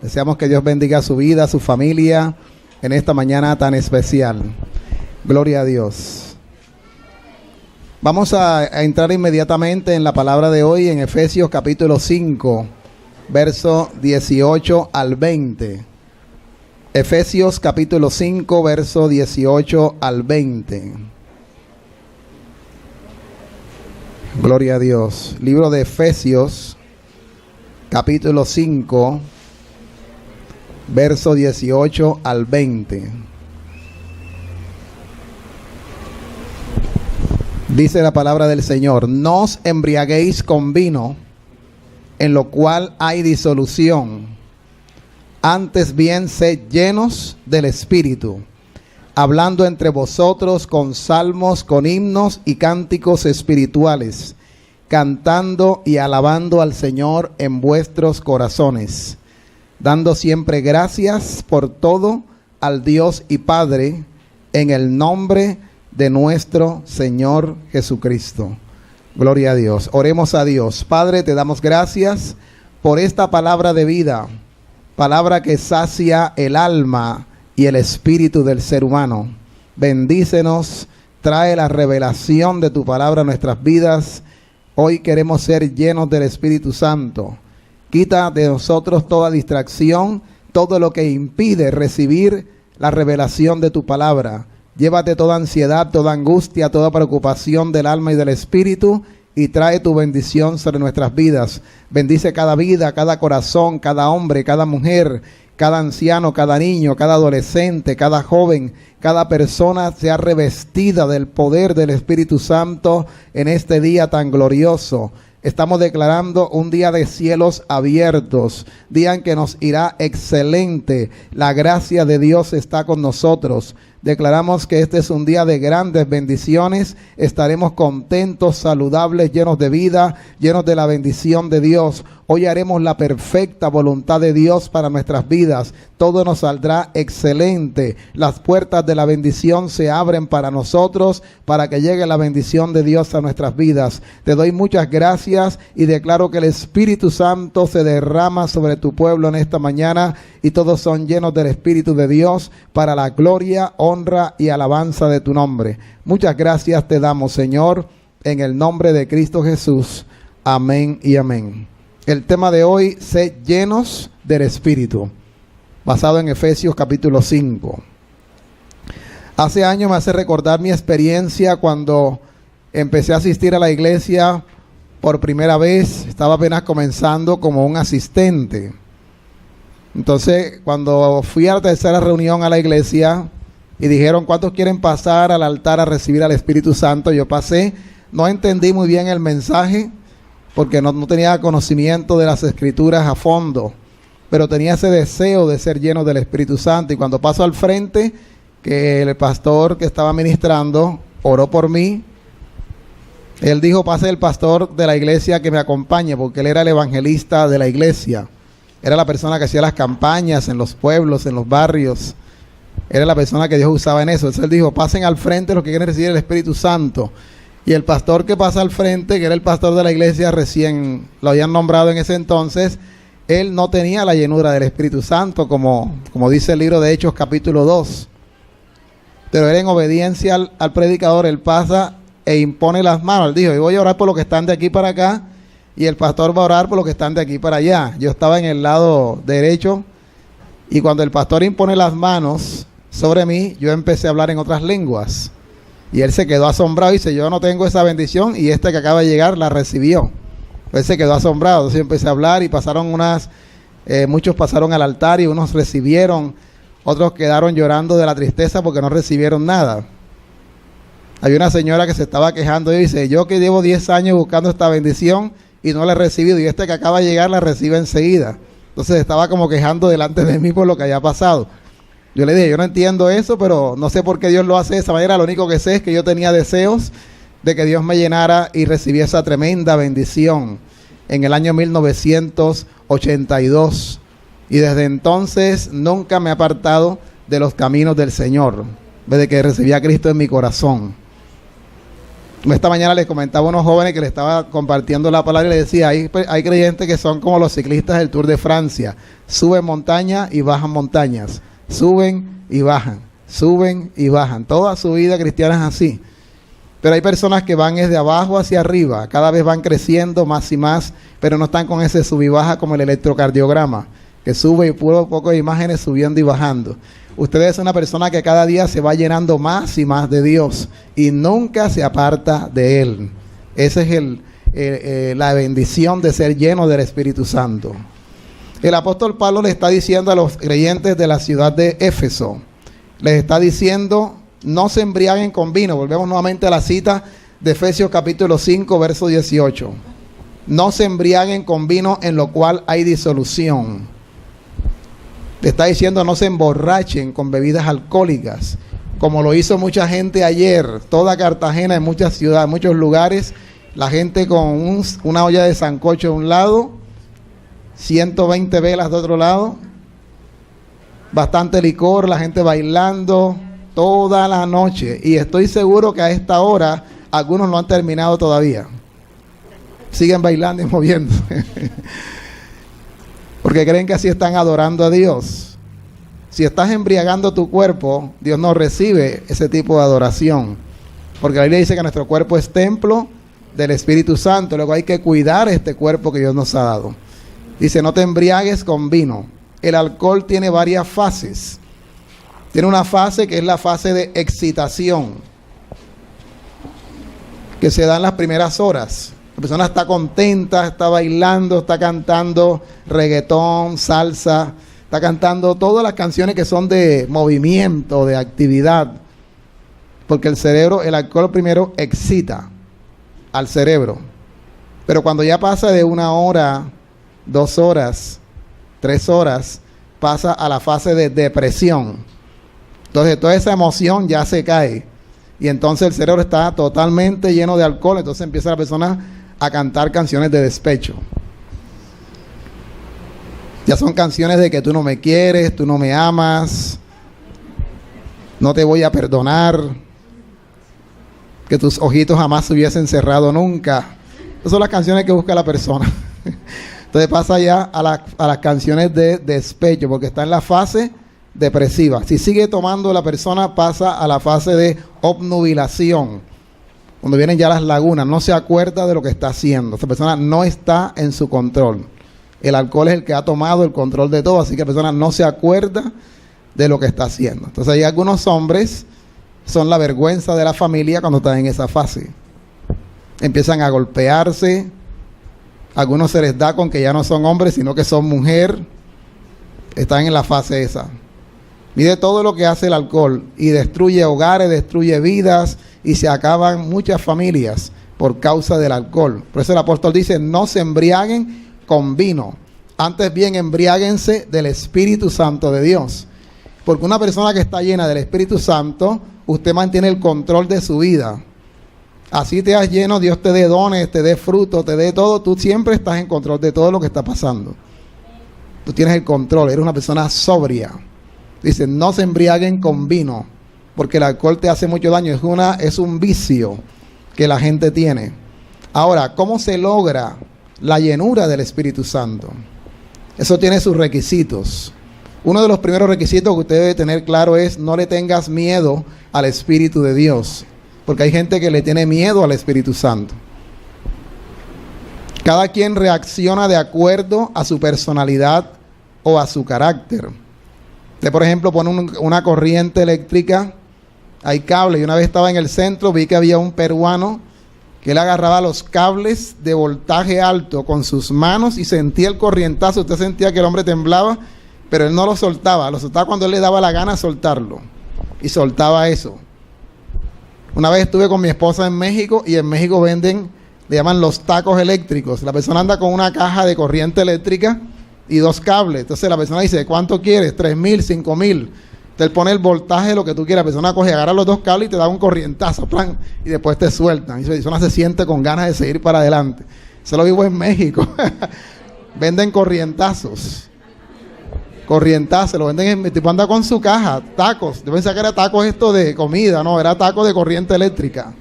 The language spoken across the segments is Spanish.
Deseamos que Dios bendiga su vida, su familia, en esta mañana tan especial. Gloria a Dios. Vamos a entrar inmediatamente en la palabra de hoy en Efesios capítulo 5, verso 18 al 20. Efesios capítulo 5, verso 18 al 20. Gloria a Dios. Libro de Efesios capítulo 5, verso 18 al 20. Dice la palabra del Señor: no os embriaguéis con vino, en lo cual hay disolución. Antes bien, sed llenos del Espíritu, hablando entre vosotros con salmos, con himnos y cánticos espirituales, cantando y alabando al Señor en vuestros corazones, dando siempre gracias por todo al Dios y Padre, en el nombre de nuestro Señor Jesucristo. Gloria a Dios. Oremos a Dios. Padre, te damos gracias por esta palabra de vida, palabra que sacia el alma y el espíritu del ser humano. Bendícenos, trae la revelación de tu palabra a nuestras vidas. Hoy queremos ser llenos del Espíritu Santo. Quita de nosotros toda distracción, todo lo que impide recibir la revelación de tu palabra. Llévate toda ansiedad, toda angustia, toda preocupación del alma y del espíritu, y trae tu bendición sobre nuestras vidas. Bendice cada vida, cada corazón, cada hombre, cada mujer, cada anciano, cada niño, cada adolescente, cada joven, cada persona sea revestida del poder del Espíritu Santo en este día tan glorioso. Estamos declarando un día de cielos abiertos, día en que nos irá excelente. La gracia de Dios está con nosotros. Declaramos que este es un día de grandes bendiciones. Estaremos contentos, saludables, llenos de vida, llenos de la bendición de Dios. Hoy haremos la perfecta voluntad de Dios para nuestras vidas. Todo nos saldrá excelente. Las puertas de la bendición se abren para nosotros, para que llegue la bendición de Dios a nuestras vidas. Te doy muchas gracias y declaro que el Espíritu Santo se derrama sobre tu pueblo en esta mañana, y todos son llenos del Espíritu de Dios para la gloria, honra y alabanza de tu nombre. Muchas gracias te damos, Señor, en el nombre de Cristo Jesús. Amén y amén. El tema de hoy: sed llenos del Espíritu, basado en Efesios capítulo 5. Hace años me hace recordar mi experiencia cuando empecé a asistir a la iglesia por primera vez. Estaba apenas comenzando como un asistente. Entonces, cuando fui a la tercera reunión a la iglesia y dijeron: ¿cuántos quieren pasar al altar a recibir al Espíritu Santo? Yo pasé. No entendí muy bien el mensaje, porque no tenía conocimiento de las Escrituras a fondo, pero tenía ese deseo de ser lleno del Espíritu Santo. Y cuando paso al frente, que el pastor que estaba ministrando oró por mí, él dijo: pase el pastor de la iglesia que me acompañe, porque él era el evangelista de la iglesia. Era la persona que hacía las campañas en los pueblos, en los barrios. Era la persona que Dios usaba en eso. Entonces él dijo: pasen al frente los que quieren recibir el Espíritu Santo. Y el pastor que pasa al frente, que era el pastor de la iglesia, recién lo habían nombrado en ese entonces, él no tenía la llenura del Espíritu Santo, como dice el libro de Hechos capítulo 2. Pero él, en obediencia al predicador, él pasa e impone las manos. Él dijo: yo voy a orar por los que están de aquí para acá, y el pastor va a orar por los que están de aquí para allá. Yo estaba en el lado derecho, y cuando el pastor impone las manos sobre mí, yo empecé a hablar en otras lenguas. Y él se quedó asombrado y dice: yo no tengo esa bendición, y este que acaba de llegar la recibió. Él se quedó asombrado. Entonces yo empecé a hablar, y pasaron muchos pasaron al altar, y unos recibieron, otros quedaron llorando de la tristeza porque no recibieron nada. Hay una señora que se estaba quejando y dice: yo que llevo 10 años buscando esta bendición y no la he recibido, y este que acaba de llegar la recibe enseguida. Entonces estaba como quejando delante de mí por lo que había pasado. Yo le dije: yo no entiendo eso, pero no sé por qué Dios lo hace de esa manera. Lo único que sé es que yo tenía deseos de que Dios me llenara y recibiera esa tremenda bendición en el año 1982. Y desde entonces nunca me he apartado de los caminos del Señor, desde que recibí a Cristo en mi corazón. Esta mañana les comentaba a unos jóvenes que le estaba compartiendo la palabra y le decía, hay creyentes que son como los ciclistas del Tour de Francia, suben montañas y bajan montañas, suben y bajan, suben y bajan, toda su vida cristiana es así. Pero hay personas que van desde abajo hacia arriba, cada vez van creciendo más y más, pero no están con ese sub y baja como el electrocardiograma, que sube y puro poco de imágenes subiendo y bajando. Usted es una persona que cada día se va llenando más y más de Dios y nunca se aparta de Él. Esa es la bendición de ser lleno del Espíritu Santo. El apóstol Pablo le está diciendo a los creyentes de la ciudad de Éfeso, les está diciendo, no se embriaguen con vino. Volvemos nuevamente a la cita de Efesios capítulo 5, verso 18. No se embriaguen con vino en lo cual hay disolución. Le está diciendo no se emborrachen con bebidas alcohólicas, como lo hizo mucha gente ayer. Toda Cartagena, en muchas ciudades, muchos lugares, la gente con una olla de sancocho de un lado, 120 velas de otro lado, bastante licor, la gente bailando toda la noche. Y estoy seguro que a esta hora algunos no han terminado todavía. Siguen bailando y moviéndose. Porque creen que así están adorando a Dios. Si estás embriagando tu cuerpo, Dios no recibe ese tipo de adoración. Porque la Biblia dice que nuestro cuerpo es templo del Espíritu Santo. Luego hay que cuidar este cuerpo que Dios nos ha dado. Dice, no te embriagues con vino. El alcohol tiene varias fases. Tiene una fase que es la fase de excitación, que se da en las primeras horas. La persona está contenta, está bailando, está cantando reggaetón, salsa, está cantando todas las canciones que son de movimiento, de actividad. Porque el cerebro, el alcohol primero excita al cerebro. Pero cuando ya pasa de 1 hora, 2 horas, 3 horas, pasa a la fase de depresión. Entonces toda esa emoción ya se cae. Y entonces el cerebro está totalmente lleno de alcohol. Entonces empieza la persona a cantar canciones de despecho. Ya son canciones de que tú no me quieres, tú no me amas, no te voy a perdonar, que tus ojitos jamás se hubiesen cerrado nunca. Esas son las canciones que busca la persona. Entonces pasa ya a las canciones de despecho, porque está en la fase depresiva. Si sigue tomando la persona, pasa a la fase de obnubilación. Cuando vienen ya las lagunas, no se acuerda de lo que está haciendo. Esa persona no está en su control. El alcohol es el que ha tomado el control de todo, así que la persona no se acuerda de lo que está haciendo. Entonces hay algunos hombres, son la vergüenza de la familia cuando están en esa fase. Empiezan a golpearse. Algunos se les da con que ya no son hombres, sino que son mujer. Están en la fase esa. Mire todo lo que hace el alcohol y destruye hogares, destruye vidas y se acaban muchas familias por causa del alcohol. Por eso el apóstol dice, no se embriaguen con vino, antes bien embriáguense del Espíritu Santo de Dios. Porque una persona que está llena del Espíritu Santo, usted mantiene el control de su vida. Así te has lleno, Dios te dé dones, te dé fruto, te dé todo, tú siempre estás en control de todo lo que está pasando. Tú tienes el control, eres una persona sobria. Dice, no se embriaguen con vino, porque el alcohol te hace mucho daño, es un vicio que la gente tiene. Ahora, ¿cómo se logra la llenura del Espíritu Santo? Eso tiene sus requisitos. Uno de los primeros requisitos que usted debe tener claro es, no le tengas miedo al Espíritu de Dios, porque hay gente que le tiene miedo al Espíritu Santo. Cada quien reacciona de acuerdo a su personalidad o a su carácter. Usted, por ejemplo, pone una corriente eléctrica, hay cables, y una vez estaba en el centro, vi que había un peruano que él agarraba los cables de voltaje alto con sus manos y sentía el corrientazo. Usted sentía que el hombre temblaba, pero él no lo soltaba cuando él le daba la gana soltarlo, y soltaba eso. Una vez estuve con mi esposa en México, y en México venden, le llaman los tacos eléctricos. La persona anda con una caja de corriente eléctrica y 2 cables. Entonces la persona dice, ¿cuánto quieres? 3,000, 5,000. Te pone el voltaje de lo que tú quieras. La persona coge, agarra los 2 cables y te da un corrientazo, plan, y después te sueltan. Y la persona se siente con ganas de seguir para adelante. Eso lo vivo en México. Venden corrientazos. Corrientazos, lo venden, el tipo anda con su caja, tacos. Yo pensaba que era tacos esto de comida, no, era tacos de corriente eléctrica.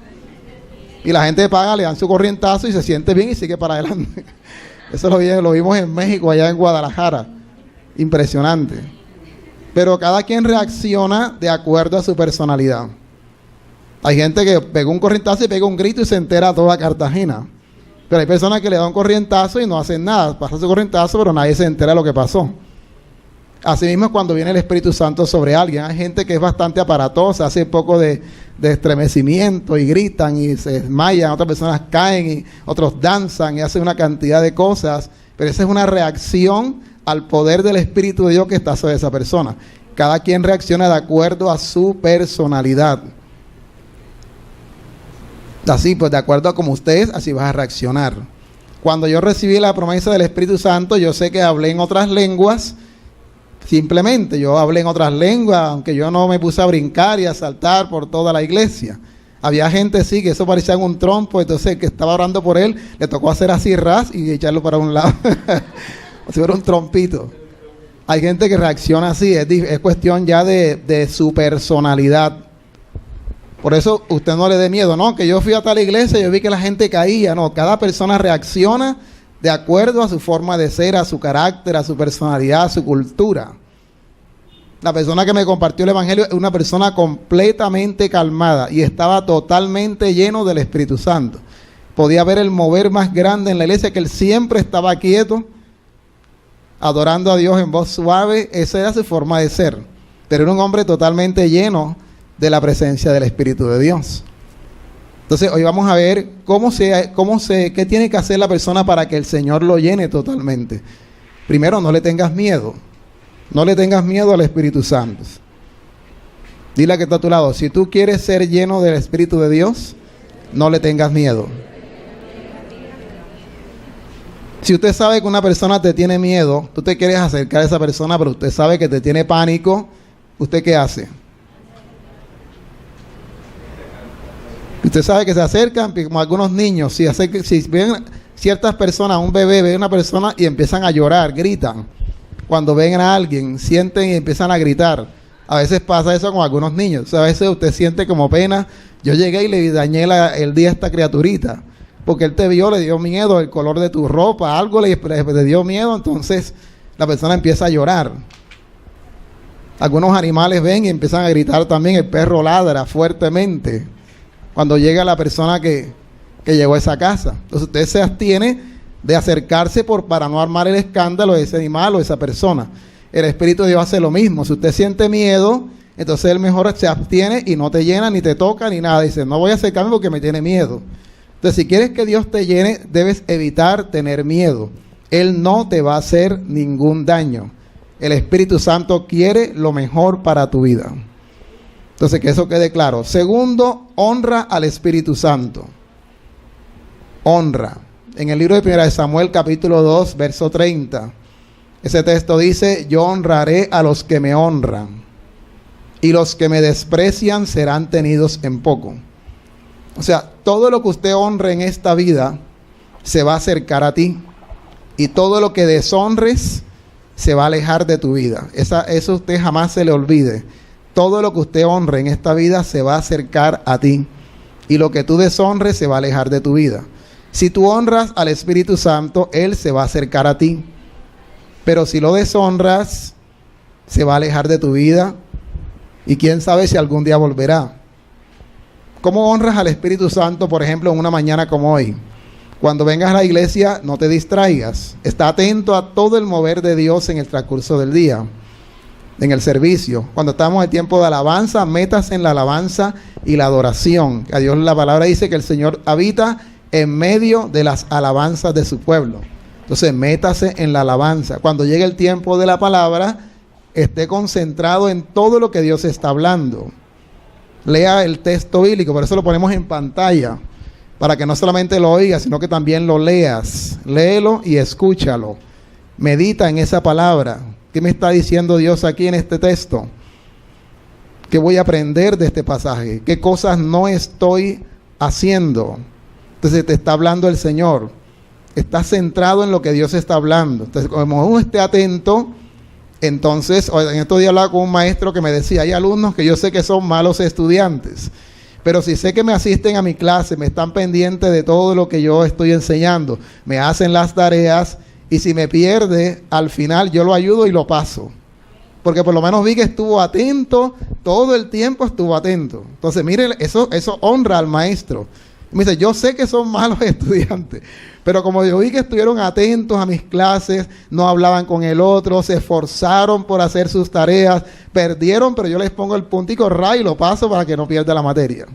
Y la gente paga, le dan su corrientazo y se siente bien y sigue para adelante. Eso lo vimos en México, allá en Guadalajara. Impresionante. Pero cada quien reacciona de acuerdo a su personalidad. Hay gente que pega un corrientazo y pega un grito y se entera toda Cartagena. Pero hay personas que le dan un corrientazo y no hacen nada. Pasa su corrientazo, pero nadie se entera de lo que pasó. Así mismo cuando viene el Espíritu Santo sobre alguien. Hay gente que es bastante aparatosa, hace poco de estremecimiento y gritan y se desmayan. Otras personas caen y otros danzan y hacen una cantidad de cosas. Pero esa es una reacción al poder del Espíritu de Dios que está sobre esa persona. Cada quien reacciona de acuerdo a su personalidad. Así, pues de acuerdo a como ustedes, así vas a reaccionar. Cuando yo recibí la promesa del Espíritu Santo, yo sé que hablé en otras lenguas. Simplemente yo hablé en otras lenguas, aunque yo no me puse a brincar y a saltar por toda la iglesia. Había gente sí, que eso parecía un trompo, entonces el que estaba orando por él, le tocó hacer así ras y echarlo para un lado. O si fuera un trompito. Hay gente que reacciona así, es cuestión ya de su personalidad. Por eso usted no le dé miedo, no, que yo fui a tal iglesia y yo vi que la gente caía. No, cada persona reacciona de acuerdo a su forma de ser, a su carácter, a su personalidad, a su cultura. La persona que me compartió el evangelio es una persona completamente calmada y estaba totalmente lleno del Espíritu Santo. Podía ver el mover más grande en la iglesia, que él siempre estaba quieto, adorando a Dios en voz suave. Esa era su forma de ser. Pero era un hombre totalmente lleno de la presencia del Espíritu de Dios. Entonces hoy vamos a ver qué tiene que hacer la persona para que el Señor lo llene totalmente. Primero, no le tengas miedo. No le tengas miedo al Espíritu Santo. Dile a que está a tu lado, si tú quieres ser lleno del Espíritu de Dios, no le tengas miedo. Si usted sabe que una persona te tiene miedo, tú te quieres acercar a esa persona, pero usted sabe que te tiene pánico, ¿usted qué hace? Usted sabe que se acercan, como algunos niños, si ven ciertas personas, un bebé ve a una persona y empiezan a llorar, gritan. Cuando ven a alguien, sienten y empiezan a gritar. A veces pasa eso con algunos niños. O sea, a veces usted siente como pena. Yo llegué y le dañé el día a esta criaturita, porque él te vio, le dio miedo, el color de tu ropa, algo le dio miedo, entonces la persona empieza a llorar. Algunos animales ven y empiezan a gritar también. El perro ladra fuertemente cuando llega la persona que llegó a esa casa. Entonces usted se abstiene de acercarse para no armar el escándalo de ese animal o de esa persona. El Espíritu de Dios hace lo mismo. Si usted siente miedo, entonces él mejor se abstiene y no te llena, ni te toca, ni nada. Dice, no voy a acercarme porque me tiene miedo. Entonces, si quieres que Dios te llene, debes evitar tener miedo. Él no te va a hacer ningún daño. El Espíritu Santo quiere lo mejor para tu vida. Entonces, que eso quede claro. Segundo, honra al Espíritu Santo. Honra. En el libro de 1 Samuel, capítulo 2, verso 30, ese texto dice, yo honraré a los que me honran, y los que me desprecian serán tenidos en poco. O sea, todo lo que usted honre en esta vida se va a acercar a ti, y todo lo que deshonres se va a alejar de tu vida. Eso usted jamás se le olvide. Todo lo que usted honre en esta vida se va a acercar a ti, y lo que tú deshonres se va a alejar de tu vida. Si tú honras al Espíritu Santo, Él se va a acercar a ti. Pero si lo deshonras, se va a alejar de tu vida. Y quién sabe si algún día volverá. ¿Cómo honras al Espíritu Santo, por ejemplo, en una mañana como hoy? Cuando vengas a la iglesia, no te distraigas. Está atento a todo el mover de Dios en el transcurso del día, en el servicio. Cuando estamos en tiempo de alabanza, métase en la alabanza y la adoración. A Dios la palabra dice que el Señor habita en medio de las alabanzas de su pueblo. Entonces, métase en la alabanza. Cuando llegue el tiempo de la palabra, esté concentrado en todo lo que Dios está hablando. Lea el texto bíblico, por eso lo ponemos en pantalla, para que no solamente lo oigas, sino que también lo leas. Léelo y escúchalo. Medita en esa palabra. ¿Qué me está diciendo Dios aquí en este texto? ¿Qué voy a aprender de este pasaje? ¿Qué cosas no estoy haciendo? Entonces te está hablando el Señor. Estás centrado en lo que Dios está hablando. Entonces, como uno esté atento, entonces, en estos días hablaba con un maestro que me decía, hay alumnos que yo sé que son malos estudiantes, Pero si sé que me asisten a mi clase, me están pendientes de todo lo que yo estoy enseñando, me hacen las tareas, y si me pierde, al final yo lo ayudo y lo paso. Porque por lo menos vi que estuvo atento, todo el tiempo estuvo atento. Entonces, mire, eso honra al maestro. Me dice, yo sé que son malos estudiantes, pero como yo vi que estuvieron atentos a mis clases, no hablaban con el otro, se esforzaron por hacer sus tareas, perdieron, pero yo les pongo el puntico ray y lo paso para que no pierda la materia.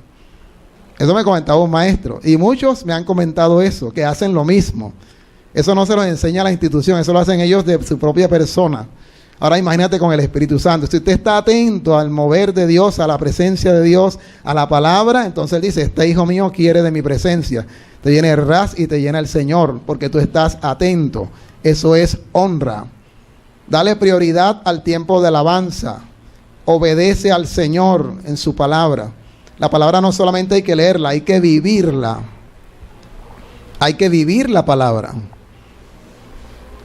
Eso me comentaba un maestro, y muchos me han comentado eso, que hacen lo mismo. Eso no se los enseña la institución, eso lo hacen ellos de su propia persona. Ahora imagínate con el Espíritu Santo. Si usted está atento al mover de Dios, a la presencia de Dios, a la palabra, entonces él dice, este hijo mío quiere de mi presencia. Te llena el ras y te llena el Señor, porque tú estás atento. Eso es honra. Dale prioridad al tiempo de alabanza. Obedece al Señor en su palabra. La palabra no solamente hay que leerla, hay que vivirla. Hay que vivir la palabra.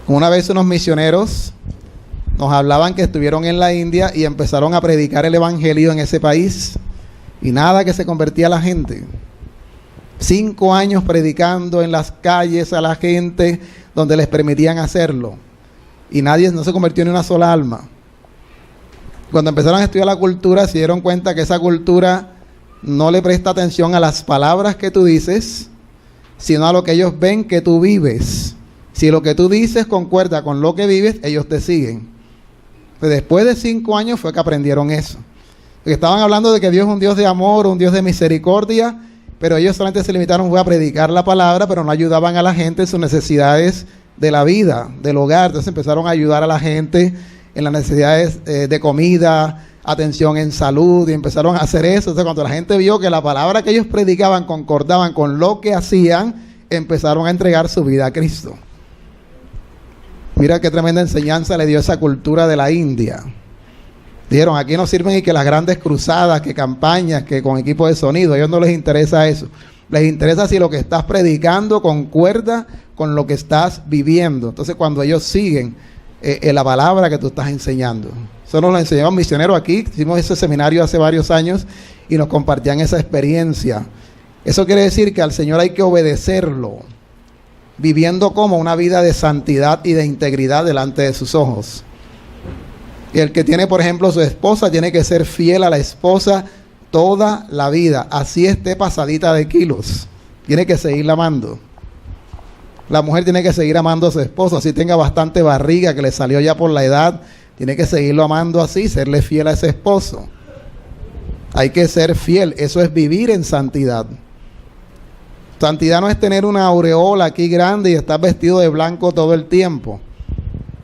Una vez unos misioneros nos hablaban que estuvieron en la India y empezaron a predicar el evangelio en ese país y nada, que se convertía la gente. 5 años predicando en las calles a la gente donde les permitían hacerlo y no se convirtió ni una sola alma. Cuando empezaron a estudiar la cultura, se dieron cuenta que esa cultura no le presta atención a las palabras que tú dices, sino a lo que ellos ven que tú vives. Si lo que tú dices concuerda con lo que vives, ellos te siguen. Después de 5 años fue que aprendieron eso. Porque estaban hablando de que Dios es un Dios de amor, un Dios de misericordia, pero ellos solamente se limitaron a predicar la palabra, pero no ayudaban a la gente en sus necesidades de la vida, del hogar. Entonces empezaron a ayudar a la gente en las necesidades de comida, atención en salud, y empezaron a hacer eso. Entonces cuando la gente vio que la palabra que ellos predicaban concordaban con lo que hacían, empezaron a entregar su vida a Cristo. Mira qué tremenda enseñanza le dio esa cultura de la India. Dijeron, aquí no sirven y que las grandes cruzadas, que campañas, que con equipo de sonido. A ellos no les interesa eso. Les interesa si lo que estás predicando concuerda con lo que estás viviendo. Entonces cuando ellos siguen la palabra que tú estás enseñando. Eso nos lo enseñaron misioneros aquí. Hicimos ese seminario hace varios años y nos compartían esa experiencia. Eso quiere decir que al Señor hay que obedecerlo, viviendo como una vida de santidad y de integridad delante de sus ojos. Y el que tiene, por ejemplo, su esposa, tiene que ser fiel a la esposa toda la vida, así esté pasadita de kilos, tiene que seguirla amando. La mujer tiene que seguir amando a su esposo, así tenga bastante barriga que le salió ya por la edad, tiene que seguirlo amando así, serle fiel a ese esposo. Hay que ser fiel, eso es vivir en santidad. Santidad no es tener una aureola aquí grande y estar vestido de blanco todo el tiempo.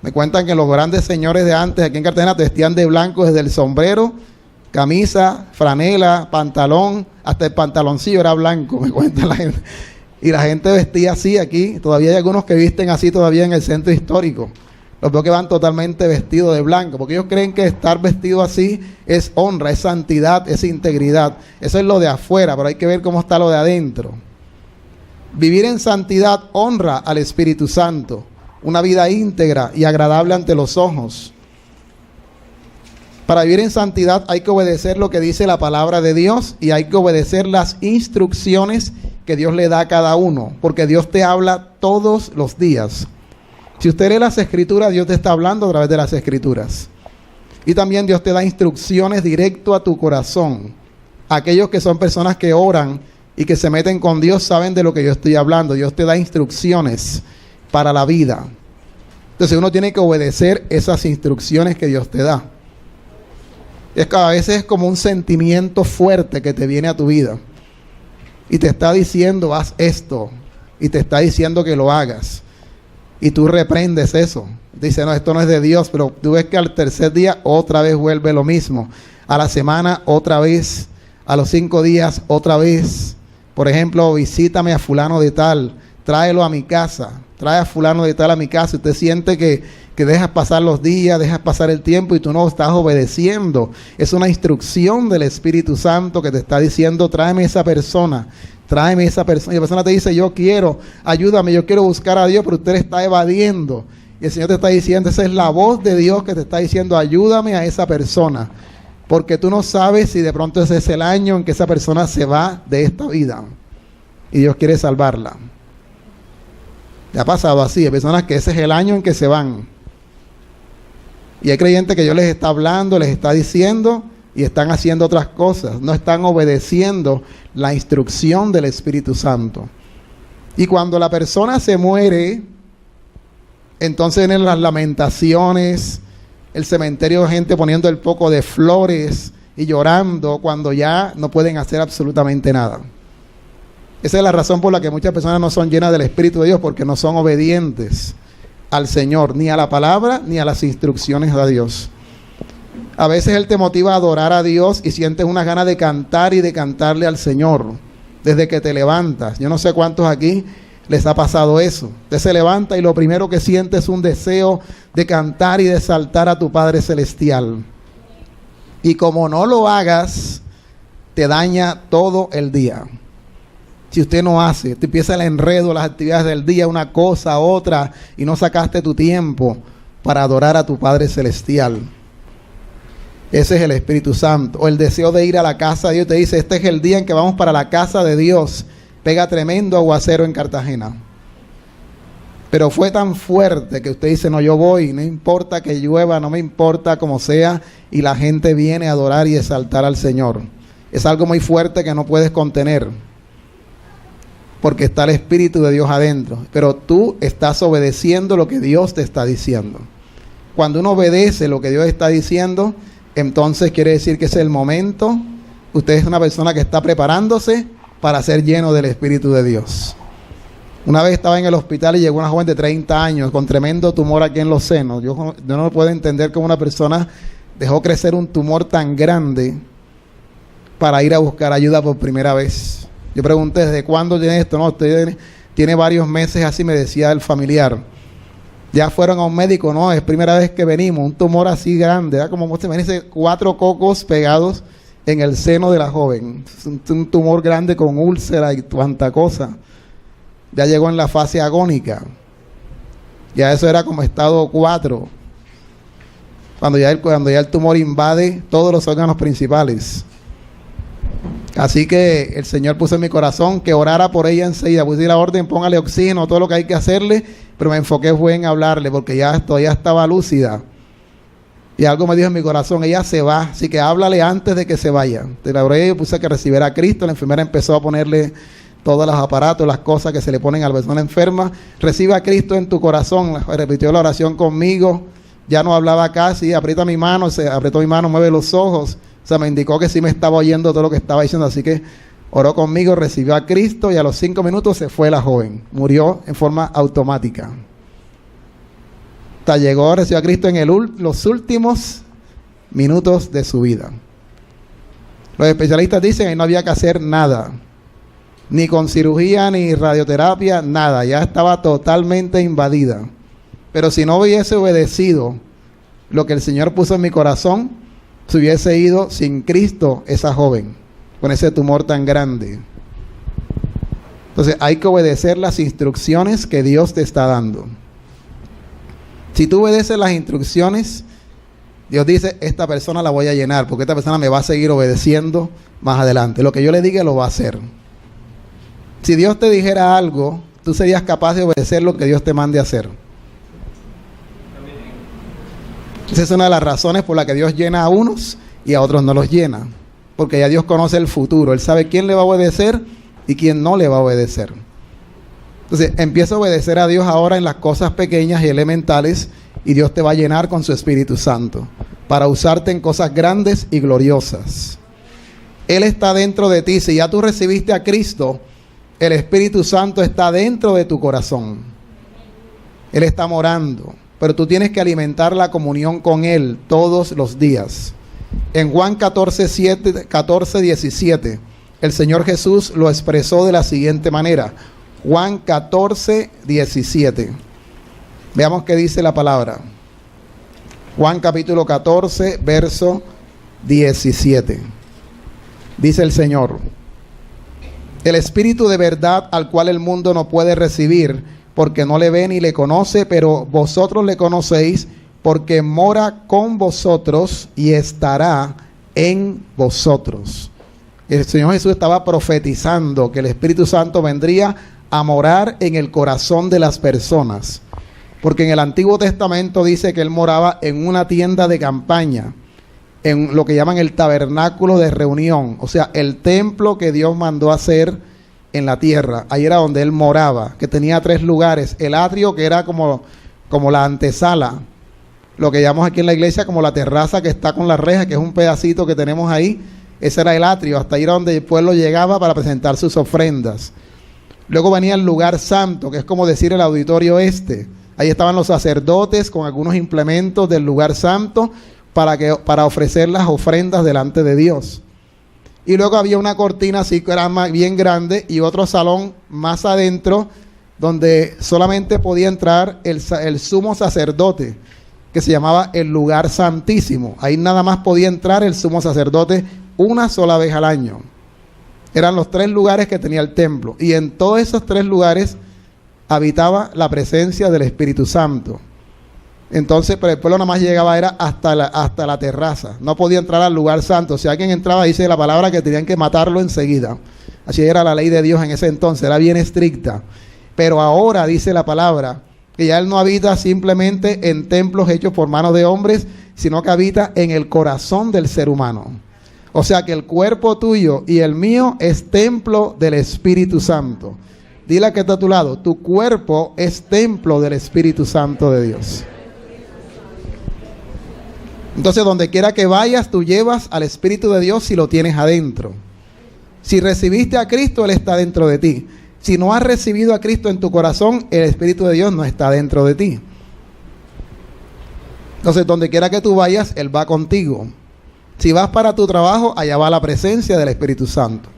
Me cuentan que los grandes señores de antes aquí en Cartagena vestían de blanco desde el sombrero, camisa, franela, pantalón, hasta el pantaloncillo era blanco, me cuenta la gente. Y la gente vestía así aquí. Todavía hay algunos que visten así todavía en el centro histórico. Los veo que van totalmente vestidos de blanco, porque ellos creen que estar vestido así es honra, es santidad, es integridad. Eso es lo de afuera, pero hay que ver cómo está lo de adentro. Vivir en santidad honra al Espíritu Santo, una vida íntegra y agradable ante los ojos. Para vivir en santidad hay que obedecer lo que dice la palabra de Dios y hay que obedecer las instrucciones que Dios le da a cada uno, porque Dios te habla todos los días. Si usted lee las Escrituras, Dios te está hablando a través de las Escrituras. Y también Dios te da instrucciones directo a tu corazón. Aquellos que son personas que oran y que se meten con Dios saben de lo que yo estoy hablando. Dios te da instrucciones para la vida. Entonces uno tiene que obedecer esas instrucciones que Dios te da. Es que a veces es como un sentimiento fuerte que te viene a tu vida. Y te está diciendo, haz esto. Y te está diciendo que lo hagas. Y tú reprendes eso. Dice, no, esto no es de Dios. Pero tú ves que al tercer día otra vez vuelve lo mismo. A la semana otra vez. A los 5 días otra vez. Por ejemplo, visítame a fulano de tal. Tráelo a mi casa. Trae a fulano de tal a mi casa. Usted siente que dejas pasar los días, dejas pasar el tiempo y tú no estás obedeciendo. Es una instrucción del Espíritu Santo que te está diciendo, tráeme esa persona. Tráeme esa persona. Y la persona te dice, yo quiero, ayúdame, yo quiero buscar a Dios, pero usted está evadiendo. Y el Señor te está diciendo, esa es la voz de Dios que te está diciendo, ayúdame a esa persona. Porque tú no sabes si de pronto ese es el año en que esa persona se va de esta vida y Dios quiere salvarla. ¿Te ha pasado así? Hay personas que ese es el año en que se van. Y hay creyentes que Dios les está hablando, les está diciendo y están haciendo otras cosas. No están obedeciendo la instrucción del Espíritu Santo. Y cuando la persona se muere, entonces vienen las lamentaciones, el cementerio, gente poniendo el poco de flores y llorando cuando ya no pueden hacer absolutamente nada. Esa es la razón por la que muchas personas no son llenas del Espíritu de Dios, porque no son obedientes al Señor, ni a la palabra, ni a las instrucciones de Dios. A veces Él te motiva a adorar a Dios y sientes una gana de cantar y de cantarle al Señor desde que te levantas. Yo no sé cuántos aquí les ha pasado eso. Usted se levanta y lo primero que siente es un deseo de cantar y de saltar a tu Padre Celestial. Y como no lo hagas, te daña todo el día. Si usted no hace, te empieza el enredo, las actividades del día, una cosa, otra, y no sacaste tu tiempo para adorar a tu Padre Celestial. Ese es el Espíritu Santo. O el deseo de ir a la casa de Dios. Te dice, este es el día en que vamos para la casa de Dios. Pega tremendo aguacero en Cartagena. Pero fue tan fuerte que usted dice, no, yo voy, no importa que llueva, no me importa como sea, y la gente viene a adorar y exaltar al Señor. Es algo muy fuerte que no puedes contener, porque está el Espíritu de Dios adentro, pero tú estás obedeciendo lo que Dios te está diciendo. Cuando uno obedece lo que Dios está diciendo, entonces quiere decir que ese es el momento. Usted es una persona que está preparándose para ser lleno del Espíritu de Dios. Una vez estaba en el hospital y llegó una joven de 30 años con tremendo tumor aquí en los senos. Yo no puedo entender cómo una persona dejó crecer un tumor tan grande para ir a buscar ayuda por primera vez. Yo pregunté, ¿desde cuándo tiene esto? No, usted tiene varios meses así, me decía el familiar. Ya fueron a un médico, no, es primera vez que venimos, un tumor así grande, ¿verdad? Como se me dice, 4 cocos pegados en el seno de la joven. Un tumor grande con úlcera y cuanta cosa. Ya llegó en la fase agónica. Ya eso era como estado 4. Cuando ya el tumor invade todos los órganos principales. Así que el Señor puso en mi corazón que orara por ella enseguida. Puse la orden, póngale oxígeno, todo lo que hay que hacerle, pero me enfoqué fue en hablarle porque ya todavía estaba lúcida. Y algo me dijo en mi corazón, ella se va, así que háblale antes de que se vaya. Te la oré y puse que recibiera a Cristo. La enfermera empezó a ponerle todos los aparatos, las cosas que se le ponen a la persona enferma. Recibe a Cristo en tu corazón. Repitió la oración conmigo. Ya no hablaba casi, aprieta mi mano, se apretó mi mano, mueve los ojos. O sea, me indicó que sí me estaba oyendo todo lo que estaba diciendo, así que oró conmigo, recibió a Cristo y a los 5 minutos se fue la joven. Murió en forma automática. Hasta llegó, recibió a Cristo en los últimos minutos de su vida. Los especialistas dicen que no había que hacer nada, ni con cirugía, ni radioterapia, nada. Ya estaba totalmente invadida. Pero si no hubiese obedecido lo que el Señor puso en mi corazón, se hubiese ido sin Cristo esa joven, con ese tumor tan grande. Entonces hay que obedecer las instrucciones que Dios te está dando. Si tú obedeces las instrucciones, Dios dice, esta persona la voy a llenar, porque esta persona me va a seguir obedeciendo más adelante. Lo que yo le diga lo va a hacer. Si Dios te dijera algo, tú serías capaz de obedecer lo que Dios te mande a hacer. Esa es una de las razones por las que Dios llena a unos y a otros no los llena. Porque ya Dios conoce el futuro. Él sabe quién le va a obedecer y quién no le va a obedecer. Entonces, empieza a obedecer a Dios ahora en las cosas pequeñas y elementales y Dios te va a llenar con su Espíritu Santo para usarte en cosas grandes y gloriosas. Él está dentro de ti. Si ya tú recibiste a Cristo, el Espíritu Santo está dentro de tu corazón. Él está morando. Pero tú tienes que alimentar la comunión con Él todos los días. En Juan 14:17, el Señor Jesús lo expresó de la siguiente manera. Juan 14:17. Veamos qué dice la palabra. Juan capítulo 14, verso 17. Dice el Señor: el Espíritu de verdad al cual el mundo no puede recibir, porque no le ve ni le conoce, pero vosotros le conocéis, porque mora con vosotros y estará en vosotros. El Señor Jesús estaba profetizando que el Espíritu Santo vendría a morar en el corazón de las personas. Porque en el Antiguo Testamento dice que Él moraba en una tienda de campaña, en lo que llaman el tabernáculo de reunión, o sea, el templo que Dios mandó hacer en la tierra. Ahí era donde Él moraba, que tenía 3 lugares. El atrio, que era como la antesala, lo que llamamos aquí en la iglesia como la terraza que está con la reja, que es un pedacito que tenemos ahí. Ese era el atrio, hasta ahí era donde el pueblo llegaba para presentar sus ofrendas. Luego venía el lugar santo, que es como decir el auditorio este. Ahí estaban los sacerdotes con algunos implementos del lugar santo para ofrecer las ofrendas delante de Dios. Y luego había una cortina así que era bien grande y otro salón más adentro donde solamente podía entrar el sumo sacerdote, que se llamaba el lugar santísimo. Ahí nada más podía entrar el sumo sacerdote una sola vez al año. Eran los 3 lugares que tenía el templo. Y en todos esos 3 lugares habitaba la presencia del Espíritu Santo. Entonces, pero el pueblo nada más llegaba era hasta la terraza. No podía entrar al lugar santo. Si alguien entraba, dice la palabra que tenían que matarlo enseguida. Así era la ley de Dios en ese entonces. Era bien estricta. Pero ahora dice la palabra que ya Él no habita simplemente en templos hechos por manos de hombres, sino que habita en el corazón del ser humano. O sea que el cuerpo tuyo y el mío es templo del Espíritu Santo. Dile a que está a tu lado, tu cuerpo es templo del Espíritu Santo de Dios. Entonces, donde quiera que vayas, tú llevas al Espíritu de Dios si lo tienes adentro. Si recibiste a Cristo, Él está dentro de ti. Si no has recibido a Cristo en tu corazón, el Espíritu de Dios no está dentro de ti. Entonces, donde quiera que tú vayas, Él va contigo. Si vas para tu trabajo, allá va la presencia del Espíritu Santo.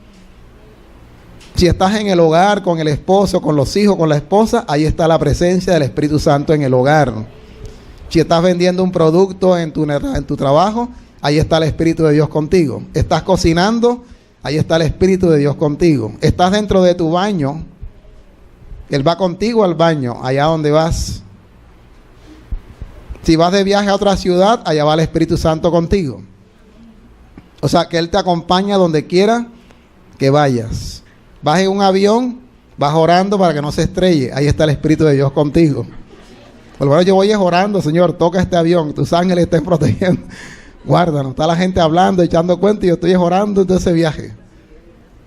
Si estás en el hogar con el esposo, con los hijos, con la esposa, ahí está la presencia del Espíritu Santo en el hogar. Si estás vendiendo un producto en tu trabajo, ahí está el Espíritu de Dios contigo. Estás cocinando, ahí está el Espíritu de Dios contigo. Estás dentro de tu baño, Él va contigo al baño, allá donde vas. Si vas de viaje a otra ciudad, allá va el Espíritu Santo contigo. O sea, que Él te acompaña donde quiera que vayas. Vas en un avión, vas orando para que no se estrelle. Ahí está el Espíritu de Dios contigo. Por lo menos yo voy orando, Señor, toca este avión, tus ángeles estén protegiendo. Guárdanos. Está la gente hablando, echando cuentos y yo estoy orando de ese viaje.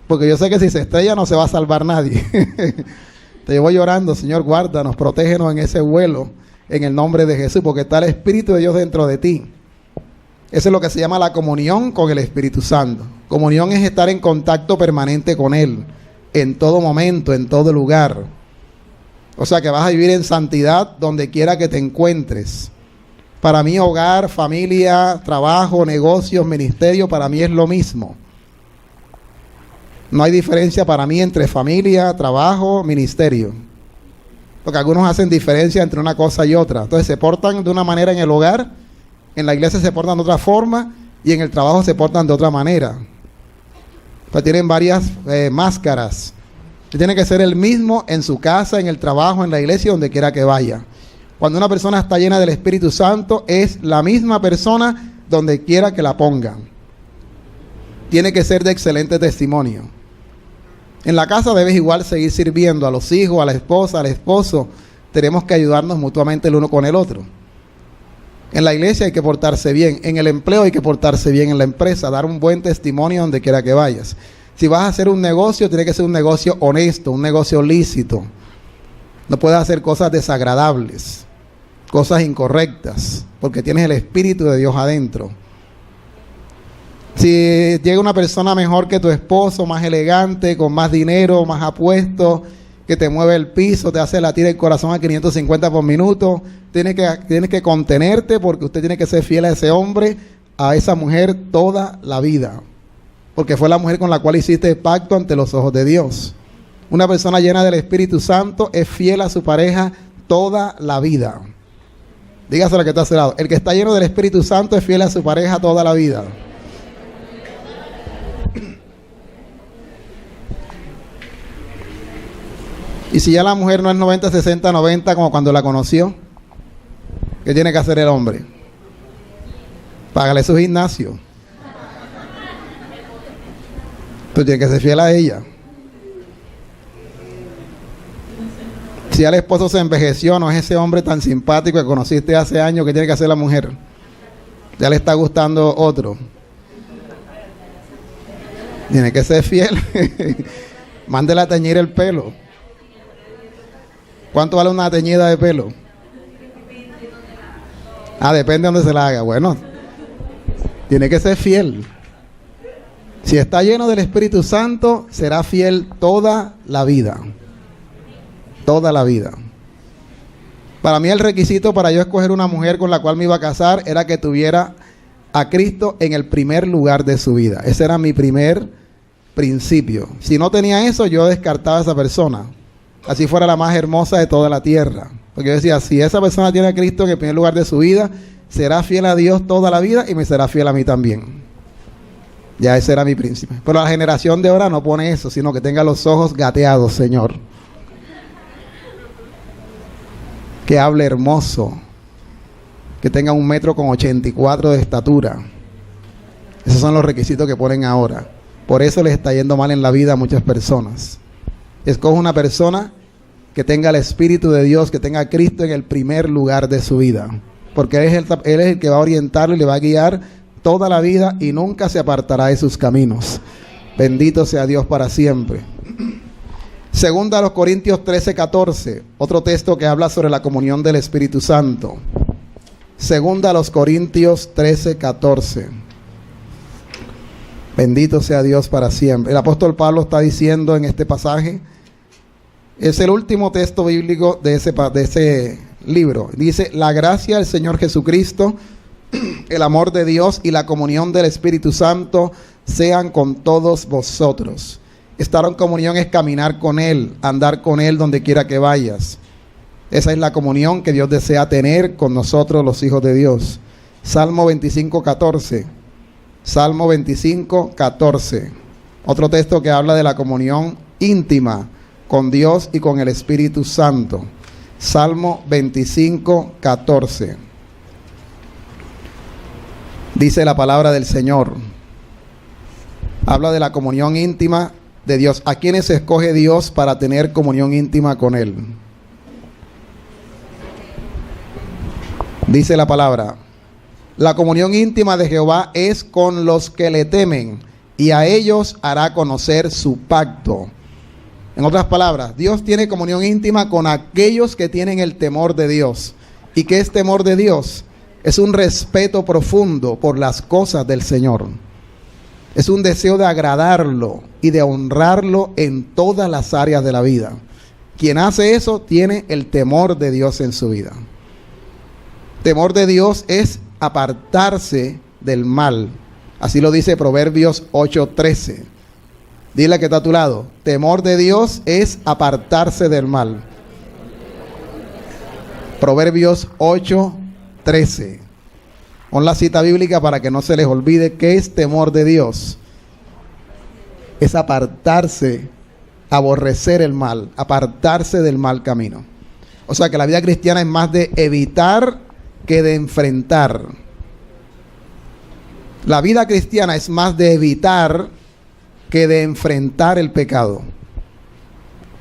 Porque yo sé que si se estrella no se va a salvar nadie. Entonces yo voy orando, Señor, guárdanos, protégenos en ese vuelo, en el nombre de Jesús, porque está el Espíritu de Dios dentro de ti. Eso es lo que se llama la comunión con el Espíritu Santo. Comunión es estar en contacto permanente con Él, en todo momento, en todo lugar. O sea que vas a vivir en santidad donde quiera que te encuentres. Para mí, hogar, familia, trabajo, negocios, ministerio, para mí es lo mismo. No hay diferencia para mí entre familia, trabajo, ministerio. Porque algunos hacen diferencia entre una cosa y otra. Entonces se portan de una manera en el hogar, en la iglesia se portan de otra forma y en el trabajo se portan de otra manera. Pues tienen varias máscaras. Tiene que ser el mismo en su casa, en el trabajo, en la iglesia, donde quiera que vaya. Cuando una persona está llena del Espíritu Santo, es la misma persona donde quiera que la pongan. Tiene que ser de excelente testimonio. En la casa debes igual seguir sirviendo a los hijos, a la esposa, al esposo. Tenemos que ayudarnos mutuamente el uno con el otro. En la iglesia hay que portarse bien. En el empleo hay que portarse bien en la empresa. Dar un buen testimonio donde quiera que vayas. Si vas a hacer un negocio, tiene que ser un negocio honesto, un negocio lícito. No puedes hacer cosas desagradables, cosas incorrectas, porque tienes el Espíritu de Dios adentro. Si llega una persona mejor que tu esposo, más elegante, con más dinero, más apuesto, que te mueve el piso, te hace latir el corazón a 550 por minuto, tienes que contenerte, porque usted tiene que ser fiel a ese hombre, a esa mujer toda la vida. Porque fue la mujer con la cual hiciste pacto ante los ojos de Dios. Una persona llena del Espíritu Santo es fiel a su pareja toda la vida. Dígaselo al que está a su lado. El que está lleno del Espíritu Santo es fiel a su pareja toda la vida. Y si ya la mujer no es 90, 60, 90 como cuando la conoció, ¿qué tiene que hacer el hombre? Págale su gimnasio. Tú tienes que ser fiel a ella. Si ya el esposo se envejeció, no es ese hombre tan simpático que conociste hace años, ¿qué tiene que hacer la mujer? Ya le está gustando otro. Tiene que ser fiel. Mándela a teñir el pelo. ¿Cuánto vale una teñida de pelo? Depende de dónde se la haga. Bueno, tiene que ser fiel. Si está lleno del Espíritu Santo, será fiel toda la vida. Toda la vida. Para mí el requisito para yo escoger una mujer con la cual me iba a casar era que tuviera a Cristo en el primer lugar de su vida. Ese era mi primer principio. Si no tenía eso, yo descartaba a esa persona. Así fuera la más hermosa de toda la tierra. Porque yo decía, si esa persona tiene a Cristo en el primer lugar de su vida, será fiel a Dios toda la vida y me será fiel a mí también. Ya ese era mi principio. Pero la generación de ahora no pone eso, sino que tenga los ojos gateados, Señor. Que hable hermoso, que tenga 1,84 m de estatura. Esos son los requisitos que ponen ahora. Por eso les está yendo mal en la vida a muchas personas. Escoge una persona que tenga el Espíritu de Dios, que tenga a Cristo en el primer lugar de su vida, porque Él es el que va a orientarlo y le va a guiar toda la vida y nunca se apartará de sus caminos. Bendito sea Dios para siempre. Segunda a los Corintios 13:14, otro texto que habla sobre la comunión del Espíritu Santo. Segunda a los Corintios 13:14. Bendito sea Dios para siempre. El apóstol Pablo está diciendo en este pasaje, es el último texto bíblico de ese libro. Dice, la gracia del Señor Jesucristo, el amor de Dios y la comunión del Espíritu Santo sean con todos vosotros. Estar en comunión es caminar con Él, andar con Él donde quiera que vayas. Esa es la comunión que Dios desea tener con nosotros los hijos de Dios. Salmo 25:14. Salmo 25:14. Otro texto que habla de la comunión íntima con Dios y con el Espíritu Santo. Salmo 25:14. Dice la palabra del Señor. Habla de la comunión íntima de Dios. ¿A quiénes escoge Dios para tener comunión íntima con Él? Dice la palabra, la comunión íntima de Jehová es con los que le temen, y a ellos hará conocer su pacto. En otras palabras, Dios tiene comunión íntima con aquellos que tienen el temor de Dios. ¿Y qué es temor de Dios? Es un respeto profundo por las cosas del Señor. Es un deseo de agradarlo y de honrarlo en todas las áreas de la vida. Quien hace eso tiene el temor de Dios en su vida. Temor de Dios es apartarse del mal. Así lo dice Proverbios 8:13. Dile que está a tu lado. Temor de Dios es apartarse del mal. Proverbios 8:13. Pon la cita bíblica para que no se les olvide qué es temor de Dios. Es apartarse, aborrecer el mal, apartarse del mal camino. O sea que la vida cristiana es más de evitar que de enfrentar. La vida cristiana es más de evitar que de enfrentar el pecado.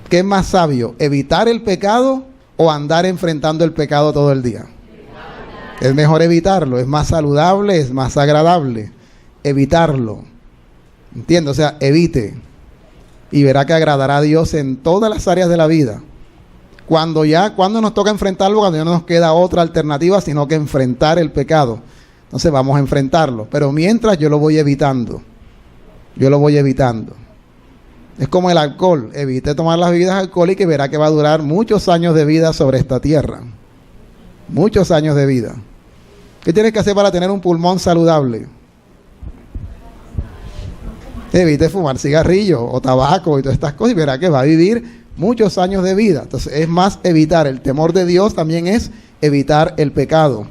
¿Qué es más sabio? ¿Evitar el pecado o andar enfrentando el pecado todo el día? Es mejor evitarlo, es más saludable, es más agradable. Evitarlo. ¿Entiende? O sea, evite. Y verá que agradará a Dios en todas las áreas de la vida. Cuando nos toca enfrentarlo, cuando ya no nos queda otra alternativa, sino que enfrentar el pecado. Entonces vamos a enfrentarlo. Pero mientras yo lo voy evitando. Yo lo voy evitando. Es como el alcohol. Evite tomar las bebidas alcohólicas y verá que va a durar muchos años de vida sobre esta tierra. Muchos años de vida. ¿Qué tienes que hacer para tener un pulmón saludable? Evite fumar cigarrillo o tabaco y todas estas cosas y verá que va a vivir muchos años de vida. Entonces es más evitar. El temor de Dios también es evitar el pecado.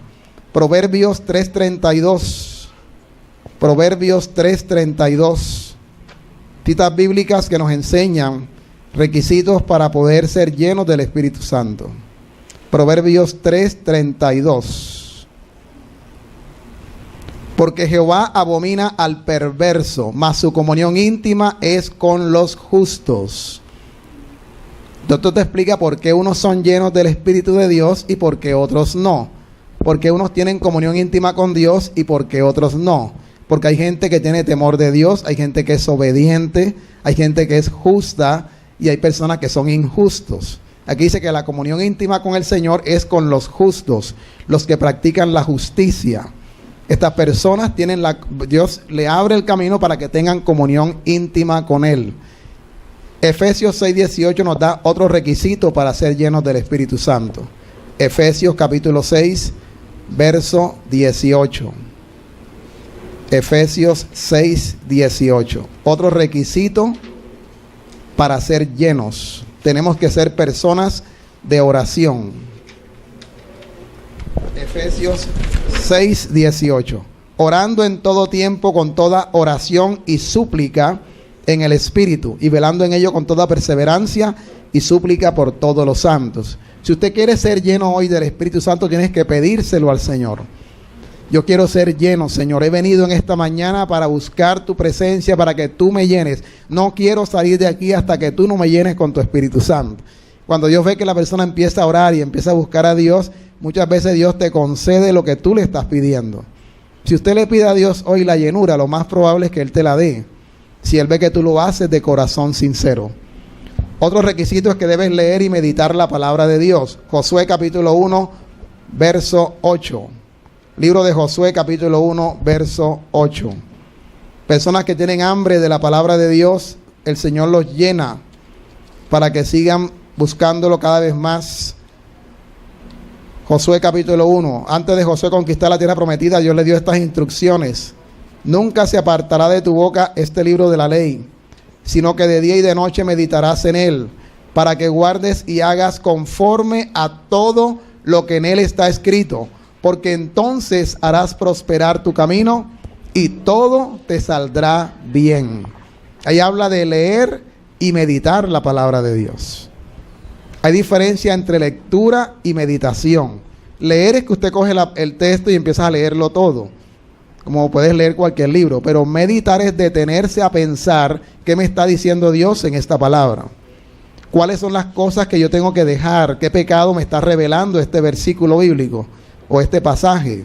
Proverbios 3:32. Proverbios 3:32. Citas bíblicas que nos enseñan requisitos para poder ser llenos del Espíritu Santo. Proverbios 3:32. Porque Jehová abomina al perverso, mas su comunión íntima es con los justos. Entonces te explica por qué unos son llenos del Espíritu de Dios y por qué otros no. Porque unos tienen comunión íntima con Dios y por qué otros no. Porque hay gente que tiene temor de Dios, hay gente que es obediente, hay gente que es justa y hay personas que son injustos. Aquí dice que la comunión íntima con el Señor es con los justos, los que practican la justicia. Estas personas Dios le abre el camino para que tengan comunión íntima con Él. Efesios 6:18 nos da otro requisito para ser llenos del Espíritu Santo. Efesios capítulo 6, verso 18. Efesios 6:18. Otro requisito para ser llenos. Tenemos que ser personas de oración. Efesios 6:18. Orando en todo tiempo con toda oración y súplica en el Espíritu, y velando en ello con toda perseverancia y súplica por todos los santos. Si usted quiere ser lleno hoy del Espíritu Santo, tienes que pedírselo al Señor. Yo quiero ser lleno, Señor. He venido en esta mañana para buscar tu presencia, para que tú me llenes. No quiero salir de aquí hasta que tú no me llenes con tu Espíritu Santo. Cuando Dios ve que la persona empieza a orar y empieza a buscar a Dios, muchas veces Dios te concede lo que tú le estás pidiendo. Si usted le pide a Dios hoy la llenura, lo más probable es que Él te la dé, si Él ve que tú lo haces de corazón sincero. Otro requisito es que debes leer y meditar la palabra de Dios. Josué capítulo 1, verso 8. Libro de Josué capítulo 1, verso 8. Personas que tienen hambre de la palabra de Dios, el Señor los llena para que sigan buscándolo cada vez más. Josué capítulo 1. Antes de Josué conquistar la tierra prometida, Dios le dio estas instrucciones. Nunca se apartará de tu boca este libro de la ley, sino que de día y de noche meditarás en él, para que guardes y hagas conforme a todo lo que en él está escrito, porque entonces harás prosperar tu camino y todo te saldrá bien. Ahí habla de leer y meditar la palabra de Dios. Hay diferencia entre lectura y meditación. Leer es que usted coge el texto y empieza a leerlo todo, como puedes leer cualquier libro, pero meditar es detenerse a pensar qué me está diciendo Dios en esta palabra. ¿Cuáles son las cosas que yo tengo que dejar? ¿Qué pecado me está revelando este versículo bíblico o este pasaje?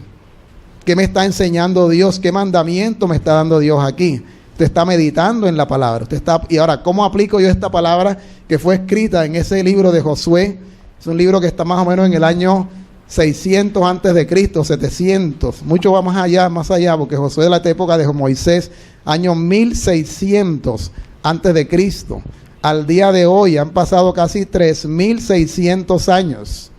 ¿Qué me está enseñando Dios? ¿Qué mandamiento me está dando Dios aquí? Usted está meditando en la palabra. Y ahora, ¿cómo aplico yo esta palabra que fue escrita en ese libro de Josué? Es un libro que está más o menos en el año 600 antes de Cristo, 700, mucho va más allá, porque Josué es la época de Moisés, año 1600 antes de Cristo. Al día de hoy han pasado casi 3600 años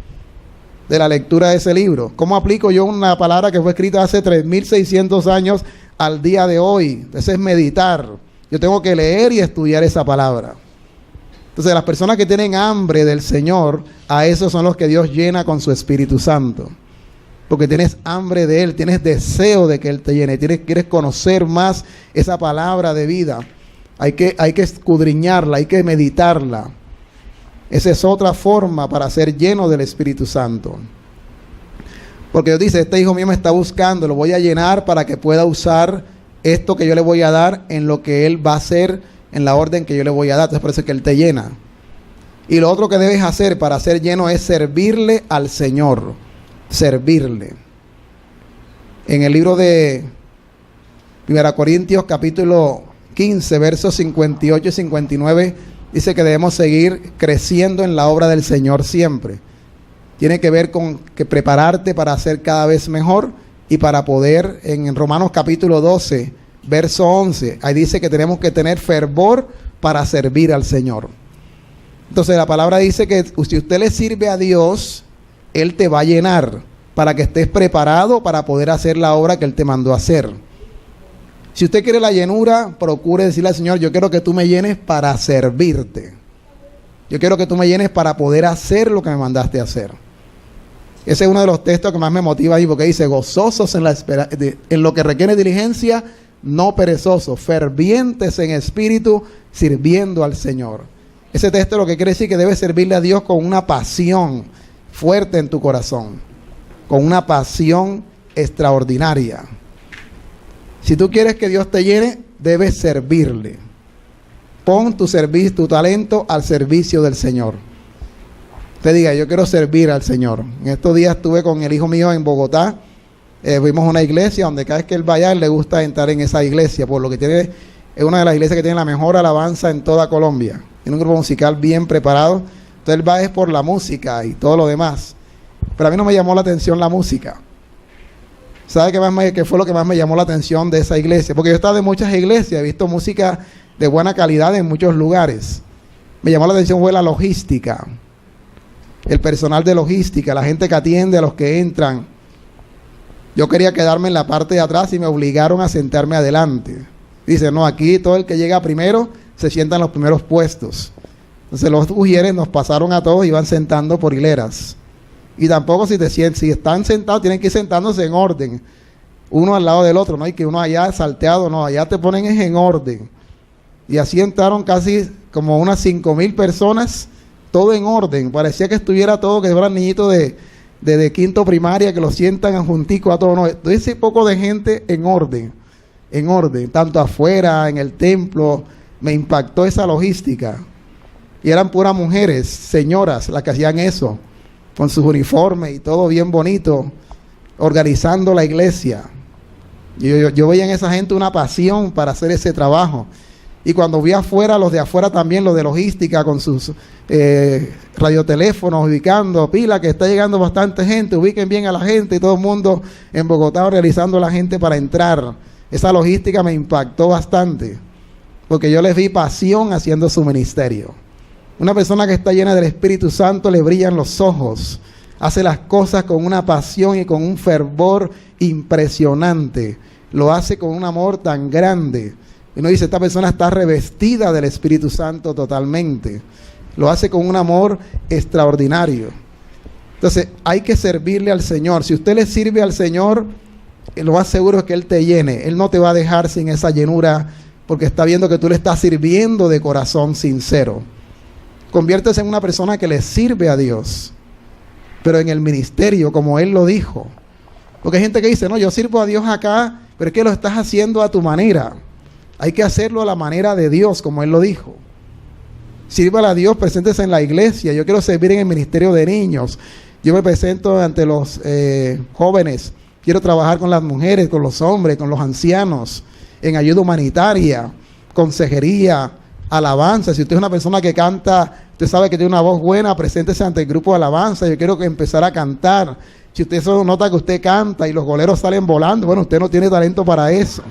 de la lectura de ese libro. ¿Cómo aplico yo una palabra que fue escrita hace 3600 años al día de hoy? Ese es meditar. Yo tengo que leer y estudiar esa palabra. Entonces, las personas que tienen hambre del Señor, a esos son los que Dios llena con su Espíritu Santo. Porque tienes hambre de Él, tienes deseo de que Él te llene, quieres conocer más esa palabra de vida. Hay que escudriñarla, hay que meditarla. Esa es otra forma para ser lleno del Espíritu Santo. Porque Dios dice, este hijo mío me está buscando, lo voy a llenar para que pueda usar esto que yo le voy a dar en lo que Él va a hacer, en la orden que yo le voy a dar. Entonces por eso es que Él te llena. Y lo otro que debes hacer para ser lleno es servirle al Señor. Servirle. En el libro de 1 Corintios capítulo 15, versos 58 y 59, dice que debemos seguir creciendo en la obra del Señor siempre. Tiene que ver con que prepararte para ser cada vez mejor y para poder, en Romanos capítulo 12, verso 11, ahí dice que tenemos que tener fervor para servir al Señor. Entonces la palabra dice que si usted le sirve a Dios, Él te va a llenar para que estés preparado para poder hacer la obra que Él te mandó a hacer. Si usted quiere la llenura, procure decirle al Señor, yo quiero que tú me llenes para servirte. Yo quiero que tú me llenes para poder hacer lo que me mandaste a hacer. Ese es uno de los textos que más me motiva ahí, porque dice, gozosos en lo que requiere diligencia, no perezosos, fervientes en espíritu, sirviendo al Señor. Ese texto lo que quiere decir que debes servirle a Dios con una pasión fuerte en tu corazón, con una pasión extraordinaria. Si tú quieres que Dios te llene, debes servirle. Pon tu servicio, tu talento al servicio del Señor. Te diga, yo quiero servir al Señor. En estos días estuve con el hijo mío en Bogotá. Fuimos a una iglesia donde cada vez que él vaya, él le gusta entrar en esa iglesia, por lo que tiene, es una de las iglesias que tiene la mejor alabanza en toda Colombia. Tiene un grupo musical bien preparado. Entonces él va es por la música y todo lo demás. Pero a mí no me llamó la atención la música. ¿Sabe qué fue lo que más me llamó la atención de esa iglesia? Porque yo he estado en muchas iglesias, he visto música de buena calidad en muchos lugares. Me llamó la atención fue la logística. El personal de logística, la gente que atiende a los que entran. Yo quería quedarme en la parte de atrás y me obligaron a sentarme adelante. Dice, no, aquí todo el que llega primero se sienta en los primeros puestos. Entonces los ujieres nos pasaron a todos y van sentando por hileras. Y tampoco si están sentados, tienen que ir sentándose en orden. Uno al lado del otro, no hay que uno allá salteado, no, allá te ponen en orden. Y así entraron casi como unas 5,000 personas, todo en orden. Parecía que estuviera todo, que fueran niñitos de quinto primaria, que lo sientan juntico a todos. No, ese poco de gente en orden, tanto afuera, en el templo. Me impactó esa logística. Y eran puras mujeres, señoras, las que hacían eso, con sus uniformes y todo bien bonito, organizando la iglesia. Yo veía en esa gente una pasión para hacer ese trabajo. Y cuando vi afuera, los de afuera también, los de logística, con sus radioteléfonos, ubicando pila, que está llegando bastante gente, ubiquen bien a la gente, y todo el mundo en Bogotá organizando a la gente para entrar. Esa logística me impactó bastante, porque yo les vi pasión haciendo su ministerio. Una persona que está llena del Espíritu Santo le brillan los ojos, hace las cosas con una pasión y con un fervor impresionante, lo hace con un amor tan grande. Y uno dice, esta persona está revestida del Espíritu Santo totalmente, lo hace con un amor extraordinario. Entonces hay que servirle al Señor. Si usted le sirve al Señor, lo más seguro es que Él te llene. Él no te va a dejar sin esa llenura, porque está viendo que tú le estás sirviendo de corazón sincero. Conviértese en una persona que le sirve a Dios, pero en el ministerio, como Él lo dijo. Porque hay gente que dice, no, yo sirvo a Dios acá, pero es que lo estás haciendo a tu manera. Hay que hacerlo a la manera de Dios, como Él lo dijo. Sírvale a Dios, preséntese en la iglesia. Yo quiero servir en el ministerio de niños. Yo me presento ante los jóvenes. Quiero trabajar con las mujeres, con los hombres, con los ancianos, en ayuda humanitaria, consejería, alabanza. Si usted es una persona que canta, usted sabe que tiene una voz buena, preséntese ante el grupo de alabanza. Yo quiero empezar a cantar. Si usted solo nota que usted canta y los goleros salen volando, bueno, usted no tiene talento para eso.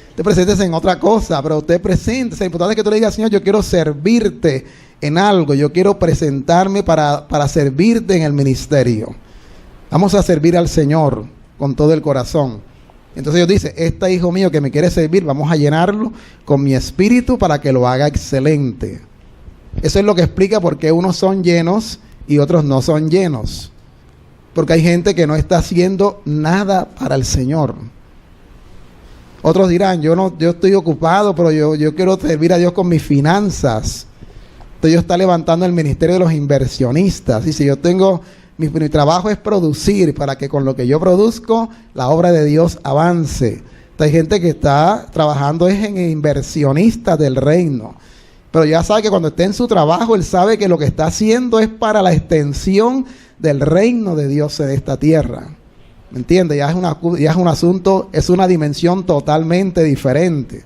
Usted preséntese en otra cosa, pero usted preséntese. Lo importante es que tú le digas, Señor, yo quiero servirte en algo. Yo quiero presentarme para servirte en el ministerio. Vamos a servir al Señor con todo el corazón. Entonces Dios dice, este hijo mío que me quiere servir, vamos a llenarlo con mi espíritu para que lo haga excelente. Eso es lo que explica por qué unos son llenos y otros no son llenos. Porque hay gente que no está haciendo nada para el Señor. Otros dirán, yo estoy ocupado, pero yo quiero servir a Dios con mis finanzas. Entonces Dios está levantando el ministerio de los inversionistas. Dice, yo tengo... Mi trabajo es producir para que con lo que yo produzco la obra de Dios avance. Hay gente que está trabajando es en inversionistas del reino. Pero ya sabe que cuando esté en su trabajo, él sabe que lo que está haciendo es para la extensión del reino de Dios en esta tierra. ¿Me entiende? Ya es un asunto, es una dimensión totalmente diferente.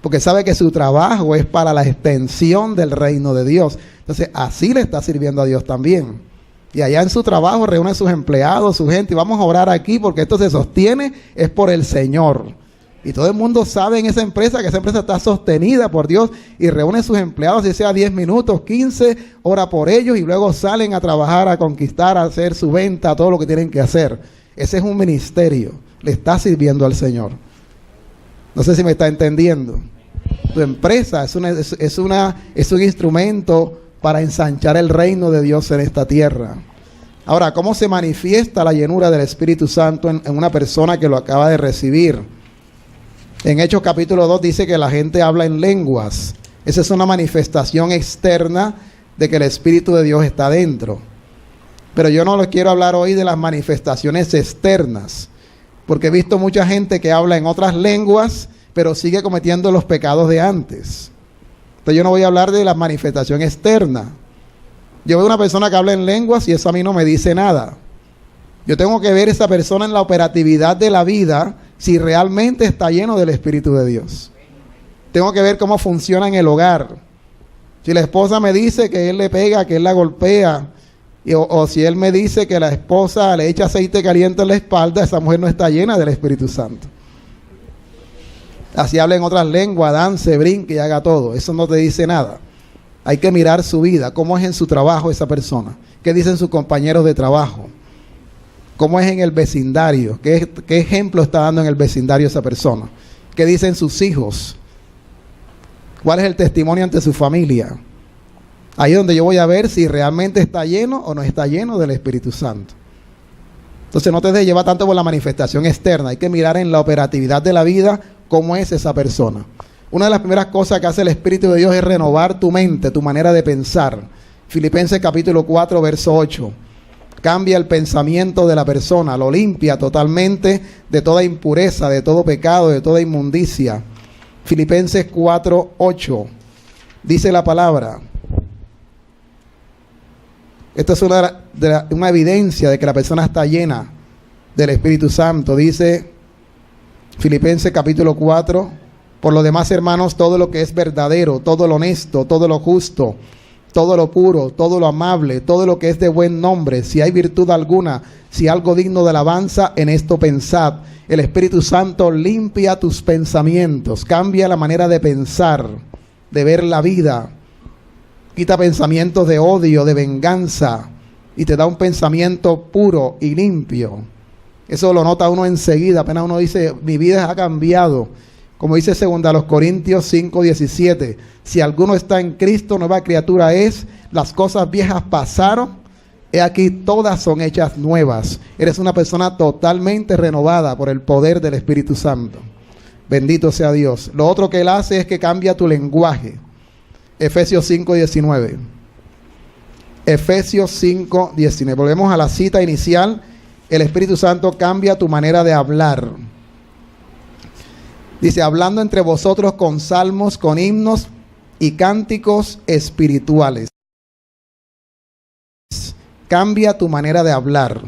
Porque sabe que su trabajo es para la extensión del reino de Dios. Entonces así le está sirviendo a Dios también. Y allá en su trabajo reúne a sus empleados, su gente, y vamos a orar aquí porque esto se sostiene, es por el Señor. Y todo el mundo sabe en esa empresa que esa empresa está sostenida por Dios y reúne a sus empleados, si sea 10 minutos, 15, ora por ellos y luego salen a trabajar, a conquistar, a hacer su venta, todo lo que tienen que hacer. Ese es un ministerio, le está sirviendo al Señor. No sé si me está entendiendo. Tu empresa es un instrumento para ensanchar el reino de Dios en esta tierra. Ahora, ¿cómo se manifiesta la llenura del Espíritu Santo en una persona que lo acaba de recibir? En Hechos capítulo 2 dice que la gente habla en lenguas. Esa es una manifestación externa de que el Espíritu de Dios está dentro. Pero yo no les quiero hablar hoy de las manifestaciones externas, Porque he visto mucha gente que habla en otras lenguas, pero sigue cometiendo los pecados de antes. Entonces yo no voy a hablar de la manifestación externa. Yo veo una persona que habla en lenguas y eso a mí no me dice nada. Yo tengo que ver a esa persona en la operatividad de la vida, si realmente está lleno del Espíritu de Dios. Tengo que ver cómo funciona en el hogar. Si la esposa me dice que él le pega, que él la golpea, o si él me dice que la esposa le echa aceite caliente en la espalda, esa mujer no está llena del Espíritu Santo. Así habla en otras lenguas, dance, brinque y haga todo. Eso no te dice nada. Hay que mirar su vida, cómo es en su trabajo esa persona, qué dicen sus compañeros de trabajo, cómo es en el vecindario, qué ejemplo está dando en el vecindario esa persona, qué dicen sus hijos, cuál es el testimonio ante su familia. Ahí es donde yo voy a ver si realmente está lleno o no está lleno del Espíritu Santo. Entonces no te dejes llevar tanto por la manifestación externa, hay que mirar en la operatividad de la vida cómo es esa persona. Una de las primeras cosas que hace el Espíritu de Dios es renovar tu mente, tu manera de pensar. Filipenses capítulo 4, verso 8. Cambia el pensamiento de la persona, lo limpia totalmente de toda impureza, de todo pecado, de toda inmundicia. Filipenses 4, 8. Dice la palabra. Esta es una evidencia de que la persona está llena del Espíritu Santo. Dice Filipenses capítulo 4. Por lo demás, hermanos, todo lo que es verdadero, todo lo honesto, todo lo justo, todo lo puro, todo lo amable, todo lo que es de buen nombre, si hay virtud alguna, si algo digno de alabanza, en esto pensad. El Espíritu Santo limpia tus pensamientos, cambia la manera de pensar, de ver la vida, quita pensamientos de odio, de venganza, y te da un pensamiento puro y limpio. Eso lo nota uno enseguida, apenas uno dice, mi vida ha cambiado. Como dice 2 Corintios 5, 17, si alguno está en Cristo, nueva criatura es, las cosas viejas pasaron, he aquí todas son hechas nuevas. Eres una persona totalmente renovada por el poder del Espíritu Santo. Bendito sea Dios. Lo otro que Él hace es que cambia tu lenguaje. Efesios 5, 19. Efesios 5, 19. Volvemos a la cita inicial. El Espíritu Santo cambia tu manera de hablar. Dice, hablando entre vosotros con salmos, con himnos y cánticos espirituales. Cambia tu manera de hablar.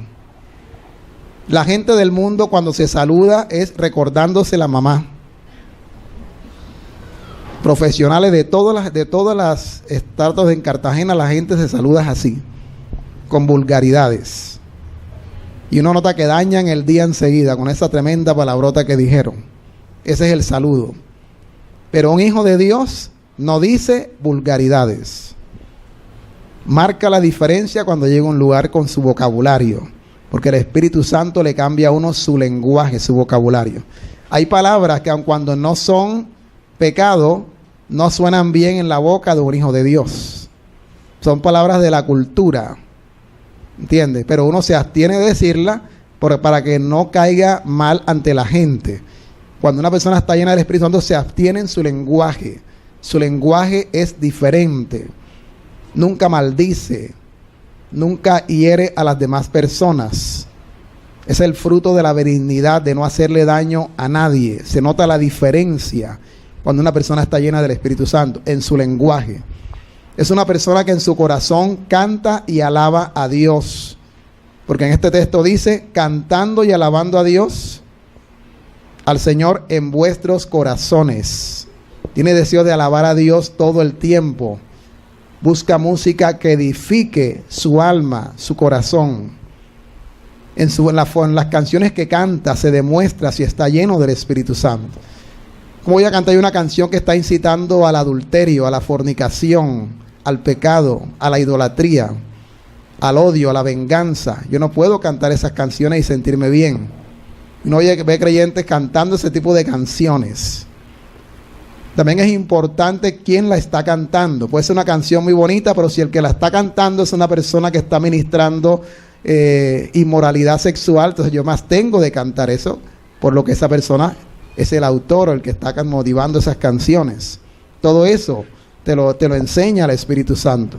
La gente del mundo cuando se saluda es recordándose la mamá. Profesionales de todas las startups en Cartagena, la gente se saluda así, con vulgaridades. Y uno nota que dañan el día enseguida con esa tremenda palabrota que dijeron. Ese es el saludo. Pero un hijo de Dios no dice vulgaridades. Marca la diferencia cuando llega a un lugar con su vocabulario. Porque el Espíritu Santo le cambia a uno su lenguaje, su vocabulario. Hay palabras que aun cuando no son pecado, no suenan bien en la boca de un hijo de Dios. Son palabras de la cultura. ¿Entiendes? Pero uno se abstiene de decirla para que no caiga mal ante la gente. Cuando una persona está llena del Espíritu Santo, se abstiene en su lenguaje. Su lenguaje es diferente. Nunca maldice. Nunca hiere a las demás personas. Es el fruto de la benignidad, de no hacerle daño a nadie. Se nota la diferencia cuando una persona está llena del Espíritu Santo en su lenguaje. Es una persona que en su corazón canta y alaba a Dios. Porque en este texto dice, cantando y alabando a Dios, al Señor en vuestros corazones. Tiene deseo de alabar a Dios todo el tiempo. Busca música que edifique su alma, su corazón. En las canciones que canta se demuestra si está lleno del Espíritu Santo. ¿Cómo voy a cantar una canción que está incitando al adulterio, a la fornicación, al pecado, a la idolatría, al odio, a la venganza? Yo no puedo cantar esas canciones y sentirme bien. Uno ve creyentes cantando ese tipo de canciones. También es importante quién la está cantando. Puede ser una canción muy bonita, pero si el que la está cantando es una persona que está ministrando inmoralidad sexual, entonces yo más tengo de cantar eso, por lo que esa persona es el autor o el que está motivando esas canciones. Todo eso te lo enseña el Espíritu Santo.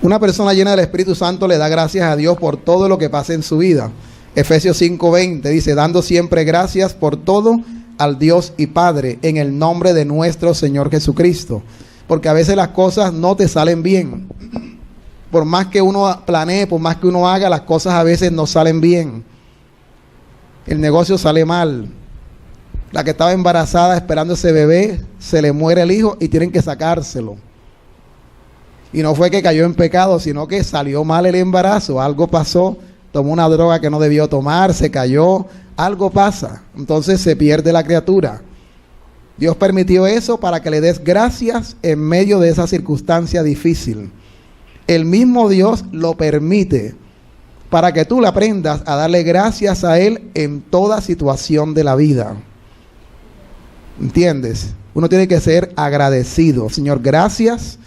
Una persona llena del Espíritu Santo le da gracias a Dios por todo lo que pasa en su vida. Efesios 5:20 dice, dando siempre gracias por todo al Dios y Padre en el nombre de nuestro Señor Jesucristo. Porque a veces las cosas no te salen bien. Por más que uno planee, por más que uno haga, las cosas a veces no salen bien. El negocio sale mal. La que estaba embarazada esperando ese bebé, se le muere el hijo y tienen que sacárselo. Y no fue que cayó en pecado, sino que salió mal el embarazo. Algo pasó, tomó una droga que no debió tomar, se cayó, algo pasa. Entonces se pierde la criatura. Dios permitió eso para que le des gracias en medio de esa circunstancia difícil. El mismo Dios lo permite para que tú le aprendas a darle gracias a Él en toda situación de la vida. ¿Entiendes? Uno tiene que ser agradecido. Señor, gracias.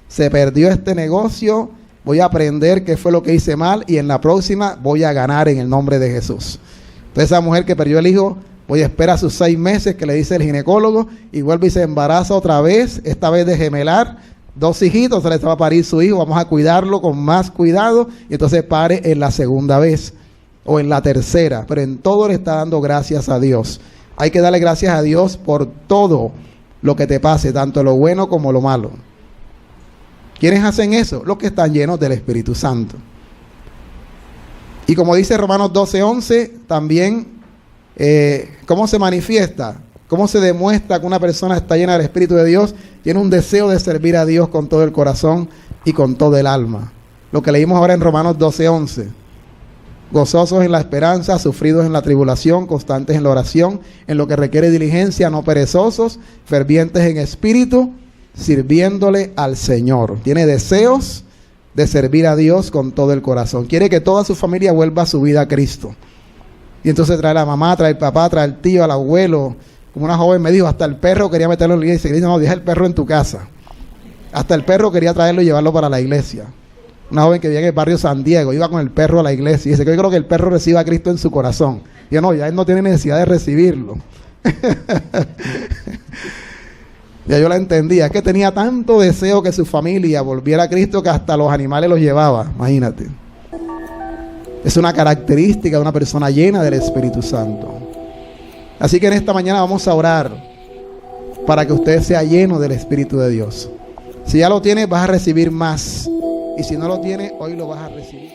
Se perdió este negocio. Voy a aprender qué fue lo que hice mal y en la próxima voy a ganar en el nombre de Jesús. Entonces esa mujer que perdió el hijo, voy a esperar sus 6 meses que le dice el ginecólogo y vuelve y se embaraza otra vez, esta vez de gemelar. 2 hijitos, se les va a parir su hijo, vamos a cuidarlo con más cuidado y entonces pare en la segunda vez o en la tercera, pero en todo le está dando gracias a Dios. Hay que darle gracias a Dios por todo lo que te pase, tanto lo bueno como lo malo. ¿Quiénes hacen eso? Los que están llenos del Espíritu Santo. Y como dice Romanos 12:11, también, ¿cómo se manifiesta? ¿Cómo se demuestra que una persona está llena del Espíritu de Dios? Tiene un deseo de servir a Dios con todo el corazón y con todo el alma. Lo que leímos ahora en Romanos 12:11. Gozosos en la esperanza, sufridos en la tribulación, constantes en la oración, en lo que requiere diligencia, no perezosos, fervientes en espíritu, sirviéndole al Señor. Tiene deseos de servir a Dios con todo el corazón. Quiere que toda su familia vuelva a su vida a Cristo. Y entonces trae a la mamá, trae al papá, trae al tío, al abuelo. Como una joven me dijo, hasta el perro quería meterlo en la iglesia. Y le dice, no, deja el perro en tu casa. Hasta el perro quería traerlo y llevarlo para la iglesia. Una joven que vivía en el barrio San Diego, iba con el perro a la iglesia. Y dice que yo creo que el perro reciba a Cristo en su corazón. Y yo, no, ya él no tiene necesidad de recibirlo. Ya yo la entendía. Es que tenía tanto deseo que su familia volviera a Cristo que hasta los animales los llevaba. Imagínate. Es una característica de una persona llena del Espíritu Santo. Así que en esta mañana vamos a orar para que usted sea lleno del Espíritu de Dios. Si ya lo tiene, vas a recibir más. Y si no lo tiene, hoy lo vas a recibir.